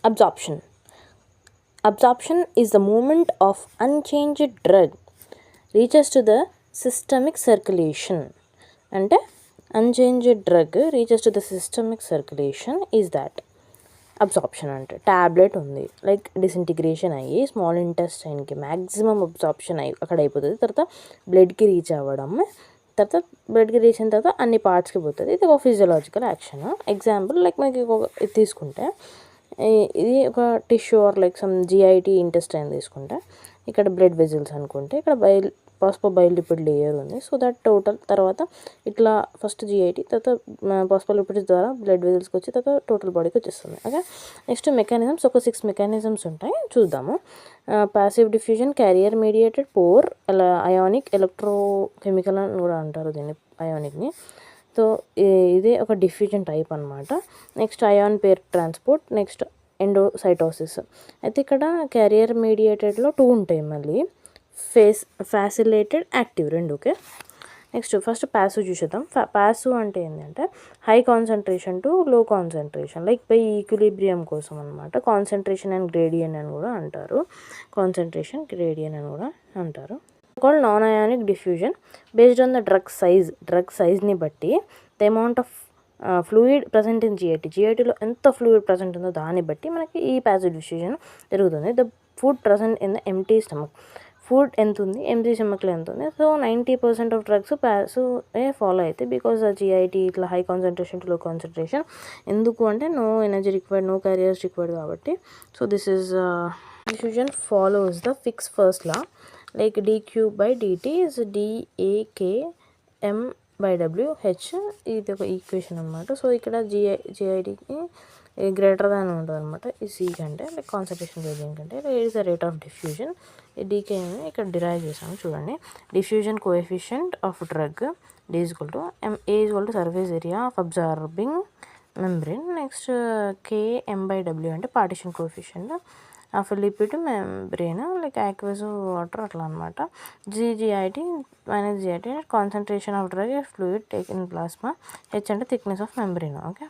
Absorption. Absorption is the movement of unchanged drug reaches to the systemic circulation. అంటే unchanged drug reaches to the systemic circulation is that absorption. అంటే tablet ఉంది, like disintegration అయ్యి small ఇంటెస్టైన్కి maximum absorption అయ్యి అక్కడ అయిపోతుంది. తర్వాత బ్లడ్కి reach అవ్వడం, తర్వాత బ్లడ్కి రీచ్ అయిన తర్వాత అన్ని పార్ట్స్కి పోతుంది. ఇది ఒక ఫిజియోలాజికల్ యాక్షన్. ఎగ్జాంపుల్ లైక్ మనకి ఇది తీసుకుంటే ఇది ఒక tissue or like some GIT intestine తీసుకుంటే ఇక్కడ బ్లడ్ వెజిల్స్ అనుకుంటే ఇక్కడ ఫాస్ఫోబైలిపిడ్ లేయర్ ఉంది. సో దట్ టోటల్ తర్వాత ఇట్లా ఫస్ట్ జిఐటి తర్వాత ఫాస్ఫోలిపిడ్స్ ద్వారా బ్లడ్ వెజిల్స్కి వచ్చి తర్వాత టోటల్ బాడీకి వచ్చేస్తుంది. ఓకే, నెక్స్ట్ మెకానిజమ్స్ ఒక 6 మెకానిజమ్స్ ఉంటాయి, చూద్దాము. Passive diffusion, carrier mediated, pore, ionic, electrochemical అని కూడా అంటారు దీన్ని, అయానిక్ని. సో ఇదే ఒక డిఫ్యూజన్ టైప్ అనమాట. Next ion pair transport, next endocytosis. అయితే ఇక్కడ క్యారియర్ మీడియేటెడ్లో 2 ఉంటాయి, మళ్ళీ ఫ్యాసిలేటెడ్, యాక్టివ్ రెండు. ఓకే, నెక్స్ట్ ఫస్ట్ ప్యాసివ్ చూసేద్దాం. ప్యాసివ్ అంటే ఏంటంటే high concentration to low concentration, like by equilibrium కోసం అనమాట. కాన్సన్ట్రేషన్ అండ్ గ్రేడియన్ అని కూడా అంటారు, కాన్సన్ట్రేషన్ గ్రేడియన్ అని కూడా అంటారు. Called non ionic diffusion based on the drug సైజ్ని బట్టి the amount of fluid present in జిఐటీలో ఎంత ఫ్లూయిడ్ ప్రజెంట్ ఉందో దాన్ని బట్టి మనకి ఈ ప్యాసివ్ డిఫ్యూజన్ జరుగుతుంది. The food present in the empty stomach, food ఎంత ఉంది, ఎంటీ స్టమక్లో ఎంత ఉంది. So 90% of drugs passive follow అవుతాయి, బికాజ్ జిఐటీ ఇట్లా high concentration to low concentration. ఎందుకు అంటే no energy required, no carriers required కాబట్టి. So this is diffusion follows the fix first law, like dq by dt is dakm by wh. ఇది ఒక equation అనమాట. So ఇక్కడ జిఐడికి greater than ఉంటుంది అనమాట ఈ సి కంటే, లైక్ కాన్సన్ట్రేషన్ గ్రేడియన్ కంటే. It is the rate of diffusion. ఈ డీకే ఇక్కడ డిరైవ్ చేసాము చూడండి. Diffusion coefficient of drug D is equal to A is equal to surface area of absorbing membrane. Next km by w అంటే partition coefficient of lipid membrane, like aqueous water అట్లా అనమాట. GIT minus GIT concentration of drug fluid take in plasma, H అంటే thickness of membrane. Okay,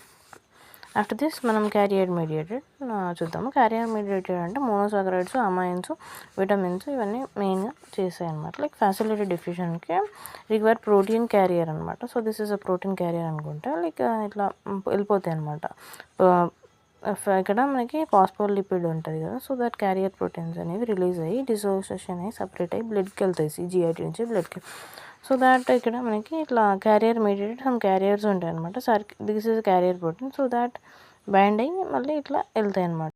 after this మనం carrier mediated చూద్దాము. Carrier mediated అంటే monosaccharides, amines, vitamins ఇవన్నీ మెయిన్గా చేస్తాయి అనమాట. లైక్ ఫ్యాసిలిటెడ్ డిఫ్యూజన్కి రిక్వైర్ ప్రోటీన్ క్యారియర్ అనమాట. So this is a protein carrier అనుకుంటే లైక్ ఇట్లా వెళ్ళిపోతాయి అనమాట. ఇక్కడ మనకి ఫాస్ఫోలిపిడ్ ఉంటుంది కదా, సో దట్ క్యారియర్ ప్రోటీన్స్ అనేవి రిలీజ్ అయ్యి డిసోసియేషన్ అయ్యి సపరేట్ అయ్యి బ్లడ్కి వెళ్తాయి, జిఐటి నుంచి బ్లడ్కి. సో దాట్ ఇక్కడ మనకి ఇట్లా క్యారియర్ మీడియేటెడ్ సమ్ క్యారియర్స్ ఉంటాయి అనమాట. This is carrier protein. So that bind అయ్యి మళ్ళీ ఇట్లా వెళ్తాయి అనమాట.